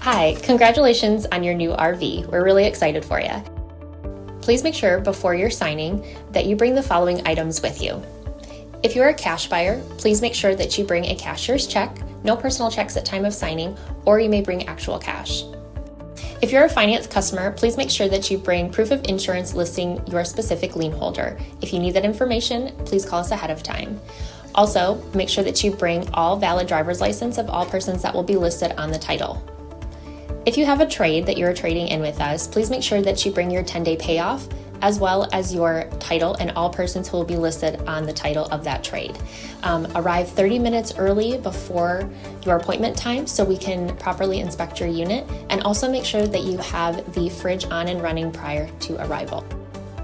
Hi, congratulations on your new RV. We're really excited for you. Please make sure before you're signing that you bring the following items with you. If you're a cash buyer, please make sure that you bring a cashier's check, no personal checks at time of signing, or you may bring actual cash. If you're a finance customer, please make sure that you bring proof of insurance listing your specific lien holder. If you need that information, please call us ahead of time. Also, make sure that you bring all valid driver's license of all persons that will be listed on the title. If you have a trade that you're trading in with us, please make sure that you bring your 10-day payoff as well as your title and all persons who will be listed on the title of that trade. Arrive 30 minutes early before your appointment time so we can properly inspect your unit, and also make sure that you have the fridge on and running prior to arrival.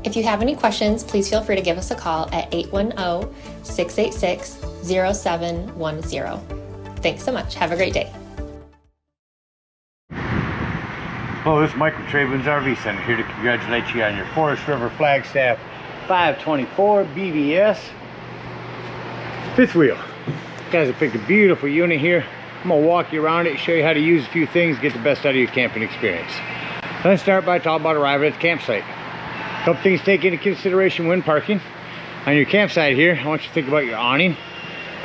If you have any questions, please feel free to give us a call at 810-686-0710. Thanks so much. Have a great day. Hello, this is Mike from TradeWinds RV Center, here to congratulate you on your Forest River Flagstaff 524 BBS fifth wheel. You guys have picked a beautiful unit here. I'm going to walk you around it, show you how to use a few things, get the best out of your camping experience. Let's start by talking about arriving at the campsite. A couple things to take into consideration when parking. On your campsite here, I want you to think about your awning.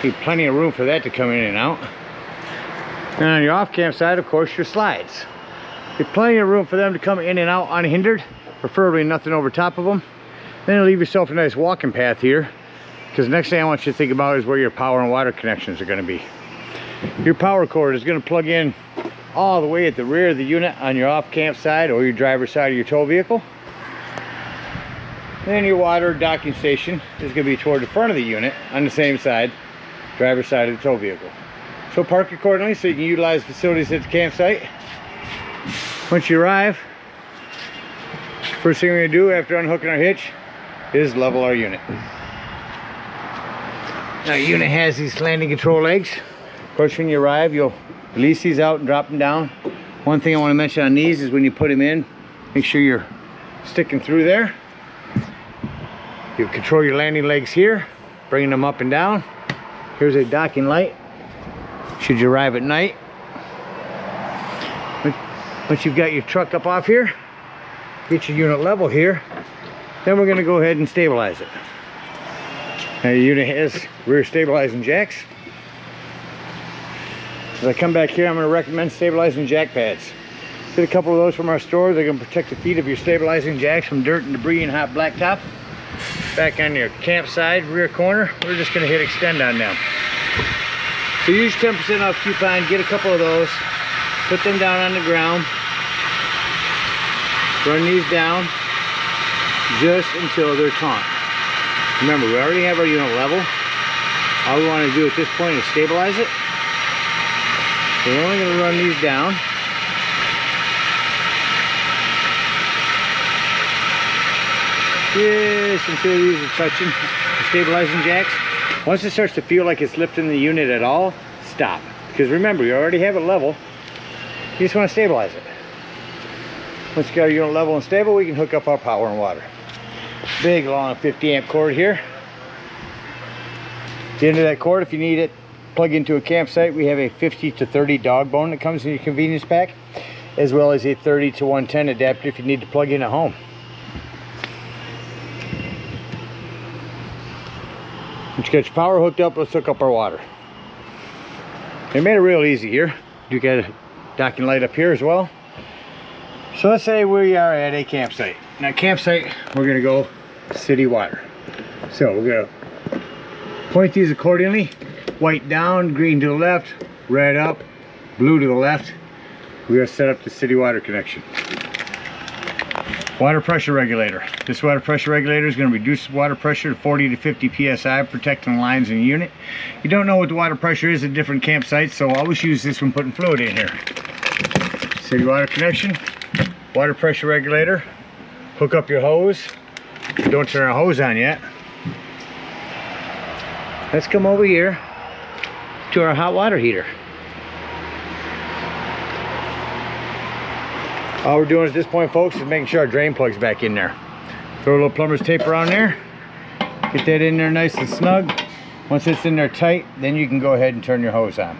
Need plenty of room for that to come in and out. And on your off campsite, of course, your slides. There's plenty of room for them to come in and out unhindered, preferably nothing over top of them. Then leave yourself a nice walking path here, because the next thing I want you to think about is where your power and water connections are going to be. Your power cord is going to plug in all the way at the rear of the unit on your off campsite or your driver's side of your tow vehicle. Then your water docking station is going to be toward the front of the unit on the same side, driver's side of the tow vehicle. So park accordingly so you can utilize facilities at the campsite. Once you arrive, first thing we're going to do after unhooking our hitch is level our unit. Now, your unit has these landing control legs. Of course, when you arrive, you'll release these out and drop them down. One thing I want to mention on these is when you put them in, make sure you're sticking through there. You control your landing legs here, bringing them up and down. Here's a docking light should you arrive at night. Once you've got your truck up off here, get your unit level here, then we're going to go ahead and stabilize it. Now, your unit has rear stabilizing jacks. As I come back here, I'm going to recommend stabilizing jack pads. Get a couple of those from our store. They're going to protect the feet of your stabilizing jacks from dirt and debris and hot blacktop. Back on your campsite rear corner, we're just going to hit extend on them. So use 10% off coupon, get a couple of those, put them down on the ground, run these down just until they're taut. Remember, we already have our unit level. All we want to do at this point is stabilize it. So we're only going to run these down. Just until these are touching the stabilizing jacks. Once it starts to feel like it's lifting the unit at all, stop. Because remember, you already have it level. You just want to stabilize it. Once you got our unit level and stable, we can hook up our power and water. Big, long 50 amp cord here. At the end of that cord, if you need it, plug into a campsite, we have a 50 to 30 dog bone that comes in your convenience pack, as well as a 30 to 110 adapter if you need to plug in at home. Once you got your power hooked up, let's hook up our water. They made it real easy here. You got a docking light up here as well. So let's say we are at a campsite. Now, campsite, we're going to go city water. So we're going to point these accordingly. White down, green to the left, red up, blue to the left. We're going to set up the city water connection. Water pressure regulator. This water pressure regulator is going to reduce water pressure to 40 to 50 psi, protecting the lines in the unit. You don't know what the water pressure is at different campsites, so always use this when putting fluid in here. City water connection, water pressure regulator. Hook up your hose. Don't turn our hose on yet. Let's come over here to our hot water heater. All we're doing at this point, folks, is making sure our drain plug's back in there. Throw a little plumber's tape around there. Get that in there nice and snug. Once it's in there tight, then you can go ahead and turn your hose on.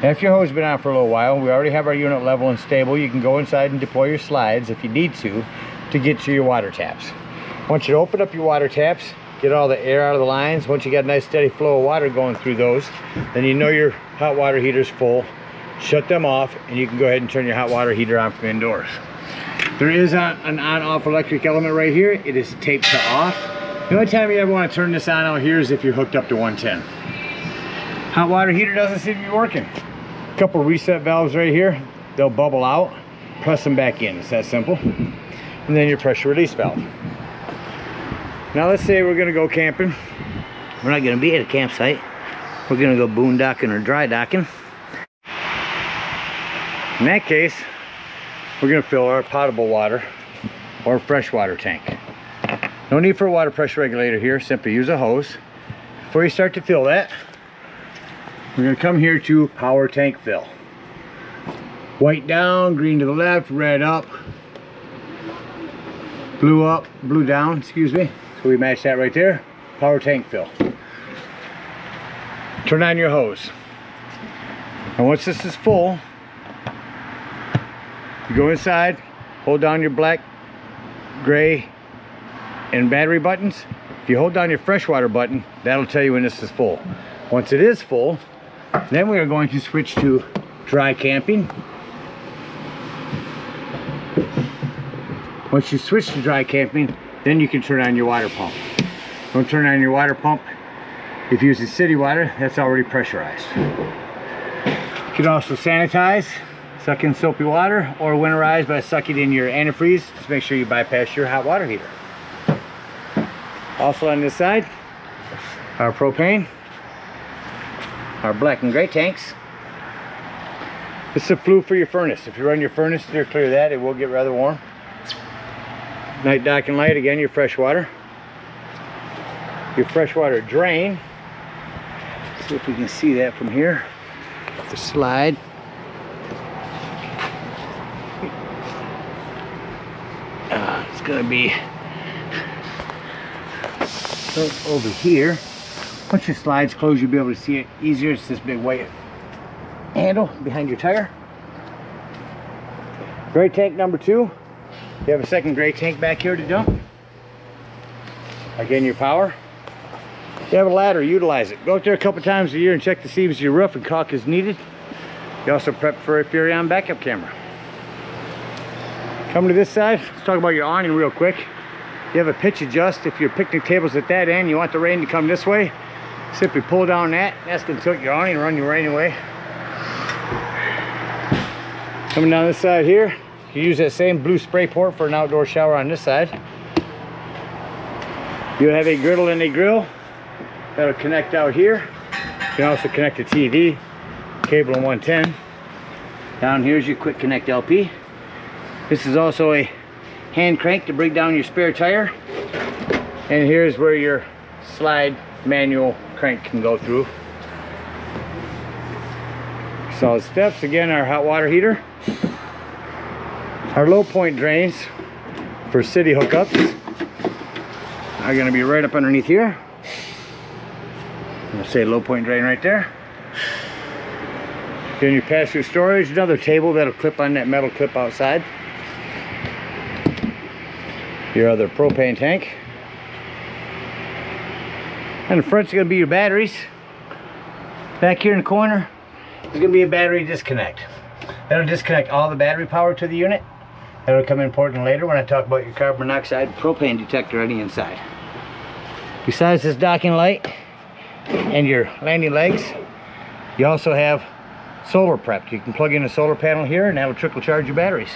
After your hose has been on for a little while, we already have our unit level and stable. You can go inside and deploy your slides if you need to get to your water taps. Once you open up your water taps, get all the air out of the lines. Once you got a nice steady flow of water going through those, then you know your hot water heater's full. Shut them off and you can go ahead and turn your hot water heater on from indoors. There is an on-off electric element right here. It is taped to off. The only time you ever want to turn this on out here is if you're hooked up to 110. Hot water heater doesn't seem to be working. A couple reset valves right here. They'll bubble out. Press them back in. It's that simple. And then your pressure release valve. Now let's say we're going to go camping. We're not going to be at a campsite. We're going to go boondocking or dry docking. In that case, we're going to fill our potable water or freshwater tank. No need for a water pressure regulator here. Simply use a hose. Before you start to fill that, we're going to come here to power tank fill. White down, green to the left, red up, blue down, excuse me. So we match that right there. Power tank fill. Turn on your hose. And once this is full, you go inside, hold down your black, gray, and battery buttons. If you hold down your freshwater button, that'll tell you when this is full. Once it is full, then we are going to switch to dry camping. Once you switch to dry camping, then you can turn on your water pump. Don't turn on your water pump. If you use the city water, that's already pressurized. You can also sanitize, suck in soapy water, or winterize by sucking in your antifreeze. Just make sure you bypass your hot water heater. Also on this side, our propane, our black and gray tanks. This is a flue for your furnace. If you run your furnace, steer clear of that, it will get rather warm. Night docking light, again, your freshwater. Your freshwater drain. Let's see if we can see that from here. The slide. It's gonna be over here. Once your slides close, you'll be able to see it easier. It's this big white handle behind your tire. Gray tank number 2. You have a second gray tank back here to dump. Again, your power. If you have a ladder, utilize it. Go up there a couple times a year and check to see if your roof and caulk is needed. You also prep for a Furrion backup camera. Come to this side, let's talk about your awning real quick. You have a pitch adjust. If your picnic table's at that end, you want the rain to come this way, simply pull down that. That's going to tilt your awning and run your rain away. Coming down this side here, you use that same blue spray port for an outdoor shower on this side. You have a griddle and a grill that'll connect out here. You can also connect a TV, cable and 110. Down here is your quick connect LP. This is also a hand crank to bring down your spare tire. And here's where your slide manual crank can go through. Solid steps, again, our hot water heater. Our low point drains for city hookups are going to be right up underneath here. I'm going to say low point drain right there. Then your pass-through storage, another table that'll clip on that metal clip outside. Your other propane tank. And the front's going to be your batteries. Back here in the corner is going to be a battery disconnect. That'll disconnect all the battery power to the unit. That'll come in important later when I talk about your carbon monoxide propane detector on the inside. Besides this docking light and your landing legs, you also have solar prep. You can plug in a solar panel here and that'll trickle charge your batteries.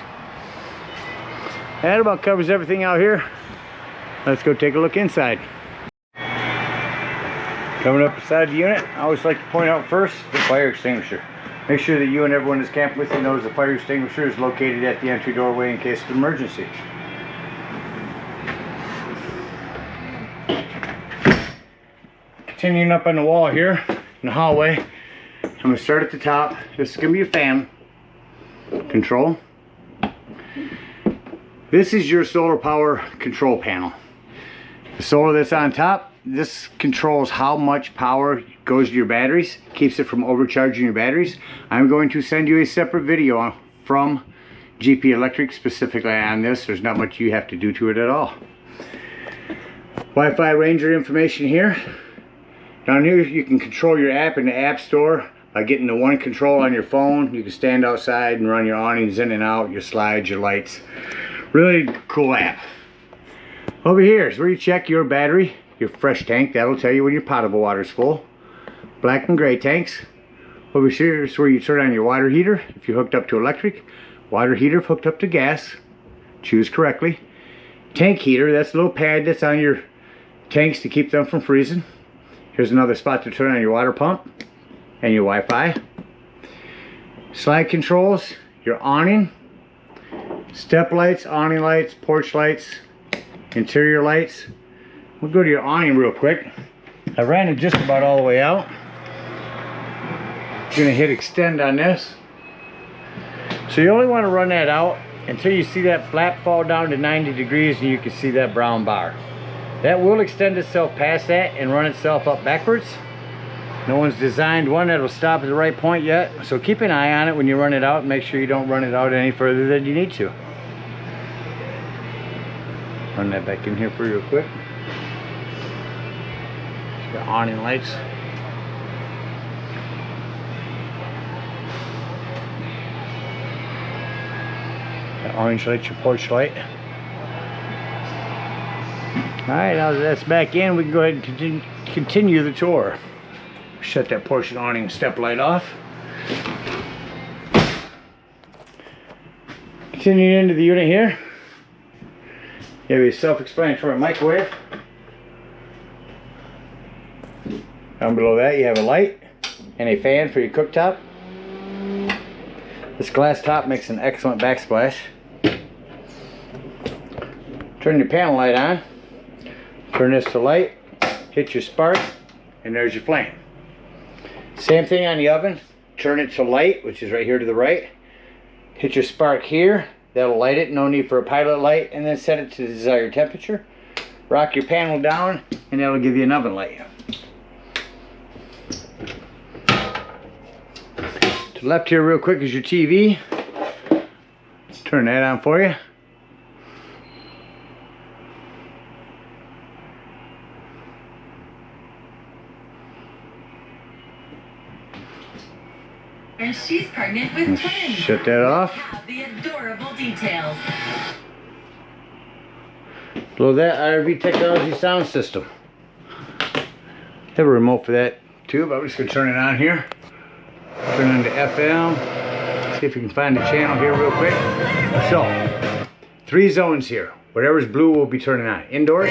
That about covers everything out here. Let's go take a look inside. Coming up beside the unit, I always like to point out first the fire extinguisher. Make sure that you and everyone that's camped with you knows the fire extinguisher is located at the entry doorway in case of emergency. Continuing up on the wall here in the hallway, I'm going to start at the top. This is going to be a fan control. This is your solar power control panel. The solar that's on top this controls how much power goes to your batteries, keeps it from overcharging your batteries. I'm going to send you a separate video from GP Electric specifically on this. There's not much you have to do to it at all. Wi-Fi Ranger information here. Down here you can control your app in the App Store by getting the one control on your phone. You can stand outside and run your awnings in and out, your slides, your lights. Really cool app. Over here is where you check your battery, your fresh tank. That'll tell you when your potable water is full. Black and gray tanks. Over here is where you turn on your water heater if you're hooked up to electric. Water heater hooked up to gas. Choose correctly. Tank heater, that's a little pad that's on your tanks to keep them from freezing. Here's another spot to turn on your water pump and your Wi-Fi. Slide controls, your awning, step lights, awning lights, porch lights, interior lights. We'll go to your awning real quick. I ran it just about all the way out. I'm gonna hit extend on this. So you only want to run that out until you see that flap fall down to 90 degrees and you can see that brown bar. That will extend itself past that and run itself up backwards. No one's designed one that'll stop at the right point yet, so keep an eye on it when you run it out and make sure you don't run it out any further than you need to. Run that back in here for you real quick. The awning lights. The orange light, your porch light. Alright, now that that's back in, we can go ahead and continue the tour. Shut that porch and awning step light off. Continuing into the unit here. You have a self-explanatory microwave. Down below that you have a light and a fan for your cooktop. This glass top makes an excellent backsplash. Turn your panel light on. Turn this to light. Hit your spark and there's your flame. Same thing on the oven. Turn it to light, which is right here to the right. Hit your spark here. That'll light it. No need for a pilot light. And then set it to the desired temperature. Rock your panel down and that'll give you an oven light. To the left here real quick is your TV. Turn that on for you. And she's pregnant with twins. Shut that off. The adorable details. Below that, RV Technology sound system. Have a remote for that too, but I'm just going to turn it on here. Turn on to FM. See if we can find the channel here real quick. So, 3 zones here. Whatever's blue will be turning on. Indoors,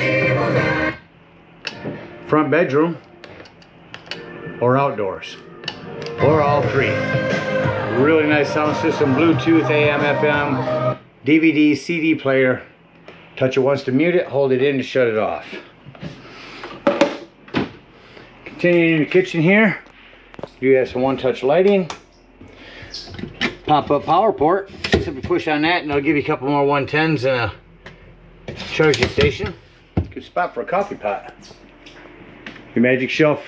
front bedroom, or outdoors. Or all 3. Really nice sound system. Bluetooth, AM, FM, DVD, CD player. Touch it once to mute it, hold it in to shut it off. Continuing in the kitchen here, you have some one-touch lighting. Pop-up power port. Simply push on that and it'll give you a couple more 110s and a charging station. Good spot for a coffee pot. Your magic shelf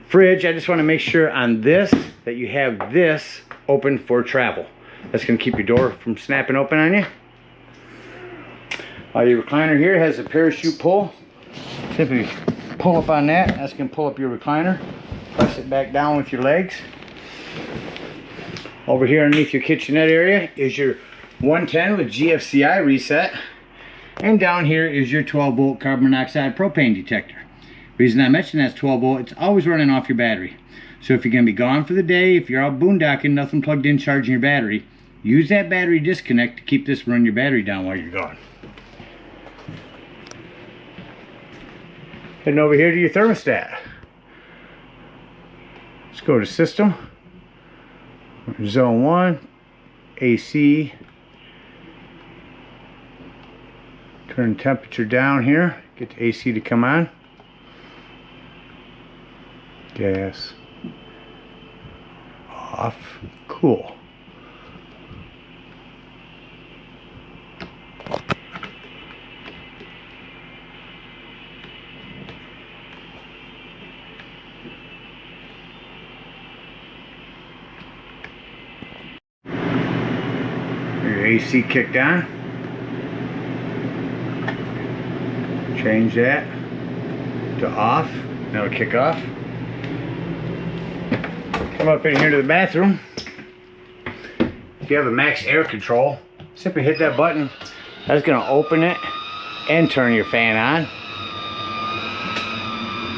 fridge. I just want to make sure on this that you have this open for travel. That's going to keep your door from snapping open on you. Your recliner here has a parachute pull. Simply pull up on that. That's going to pull up your recliner. Press it back down with your legs. Over here underneath your kitchenette area is your 110 with GFCI reset. And down here is your 12-volt carbon monoxide propane detector. Reason I mention that's 12 volt, it's always running off your battery. So if you're going to be gone for the day, if you're out boondocking, nothing plugged in charging your battery, use that battery disconnect to keep this running your battery down while you're gone. Heading over here to your thermostat. Let's go to system. Zone 1, AC. Turn temperature down here, get the AC to come on. Gas off. Cool. AC kicked on. Change that to off. That'll kick off. Come up in here to the bathroom. If you have a max air control, simply hit that button. That's going to open it and turn your fan on.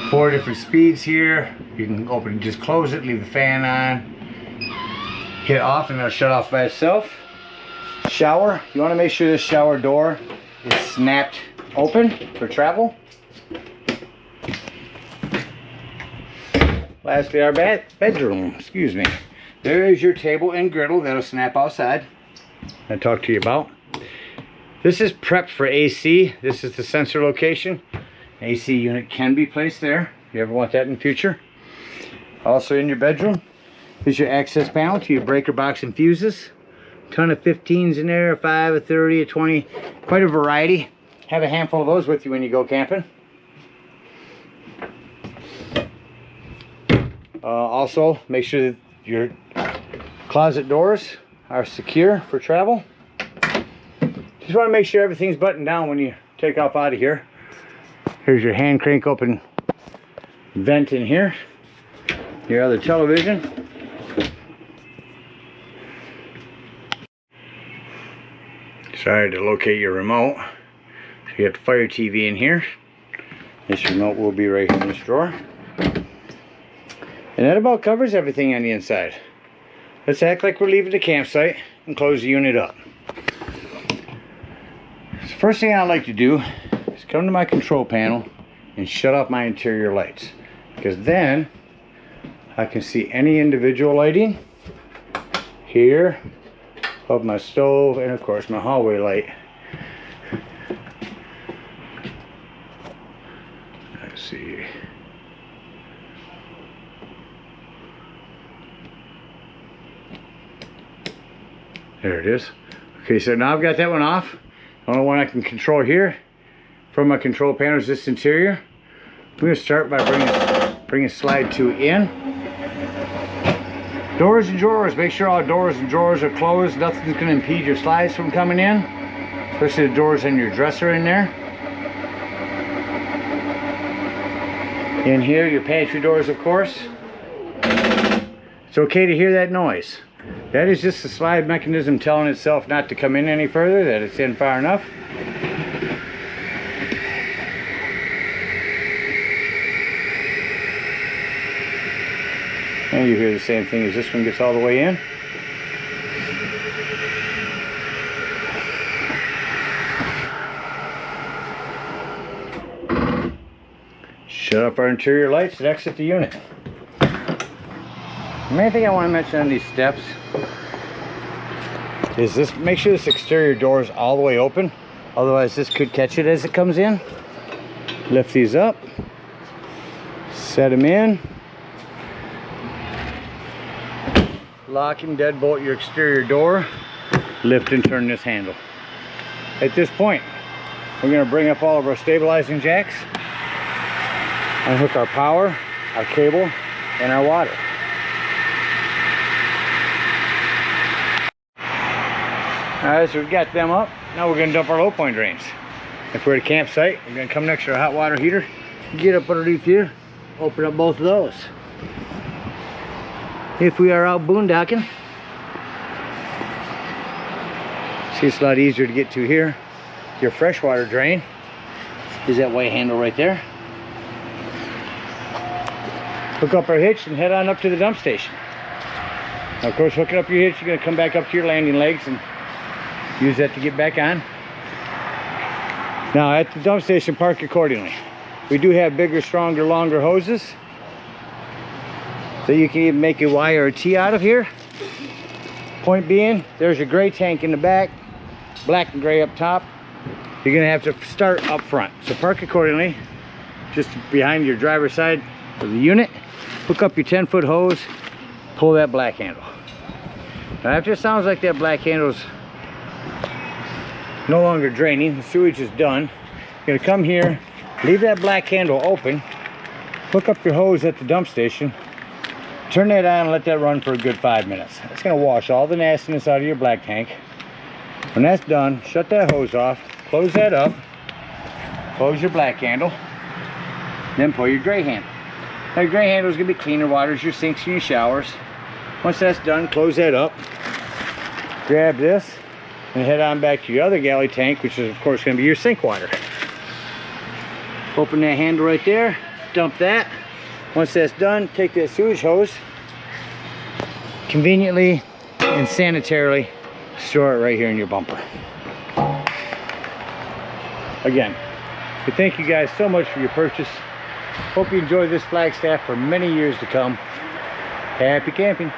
4 different speeds here. You can open it, just close it, leave the fan on, hit off, and it'll shut off by itself. Shower, you want to make sure this shower door is snapped open for travel. Lastly, our bedroom, excuse me. There is your table and griddle that'll snap outside. I talked to you about. This is prepped for AC. This is the sensor location. AC unit can be placed there if you ever want that in the future. Also in your bedroom is your access panel to your breaker box and fuses. Ton of 15s in there, a 5, a 30, a 20, quite a variety. Have a handful of those with you when you go camping. Also, make sure that your closet doors are secure for travel. Just want to make sure everything's buttoned down when you take off out of here. Here's your hand crank open vent in here. Your other television. Sorry to locate your remote. So you have the Fire TV in here. This remote will be right in this drawer. And that about covers everything on the inside. Let's act like we're leaving the campsite and close the unit up. So first thing I like to do is come to my control panel and shut off my interior lights, because then I can see any individual lighting here, above my stove, and of course my hallway light. Let's see. There it is. Okay, so now I've got that one off. The only one I can control here from my control panel is this interior. I'm going to start by bringing slide 2 in. Doors and drawers. Make sure all doors and drawers are closed. Nothing's going to impede your slides from coming in, especially the doors in your dresser in there. In here, your pantry doors, of course. It's okay to hear that noise. That is just the slide mechanism telling itself not to come in any further, that it's in far enough. And you hear the same thing as this one gets all the way in. Shut off our interior lights and exit the unit. The main thing I want to mention on these steps is this: make sure this exterior door is all the way open, otherwise this could catch it as it comes in. Lift these up, set them in, lock and deadbolt your exterior door, lift and turn this handle. At this point, we're going to bring up all of our stabilizing jacks, unhook our power, our cable, and our water. Alright, so we've got them up. Now we're going to dump our low point drains. If we're at a campsite, we're going to come next to our hot water heater, get up underneath here, open up both of those. If we are out boondocking, see, it's a lot easier to get to here. Your freshwater drain is that white handle right there. Hook up our hitch and head on up to the dump station. Now, of course, hooking up your hitch, you're going to come back up to your landing legs and use that to get back on. Now at the dump station, park accordingly. We do have bigger, stronger, longer hoses, so you can even make a Y or a T out of here. Point being, there's your gray tank in the back, black and gray up top. You're gonna have to start up front, so park accordingly, just behind your driver's side of the unit. Hook up your 10-foot hose, pull that black handle. Now after it sounds like that black handle's no longer draining, the sewage is done, you're gonna come here, leave that black handle open, hook up your hose at the dump station, turn that on and let that run for a good 5 minutes. It's gonna wash all the nastiness out of your black tank. When that's done, shut that hose off, close that up, close your black handle, then pull your gray handle. Now your gray handle is going to be cleaner waters, your sinks and your showers. Once that's done, close that up, grab this, and head on back to your other galley tank, which is of course going to be your sink water. Open that handle right there, dump that. Once that's done, take that sewage hose, conveniently and sanitarily store it right here in your bumper. Again, we thank you guys so much for your purchase. Hope you enjoy this Flagstaff for many years to come. Happy camping.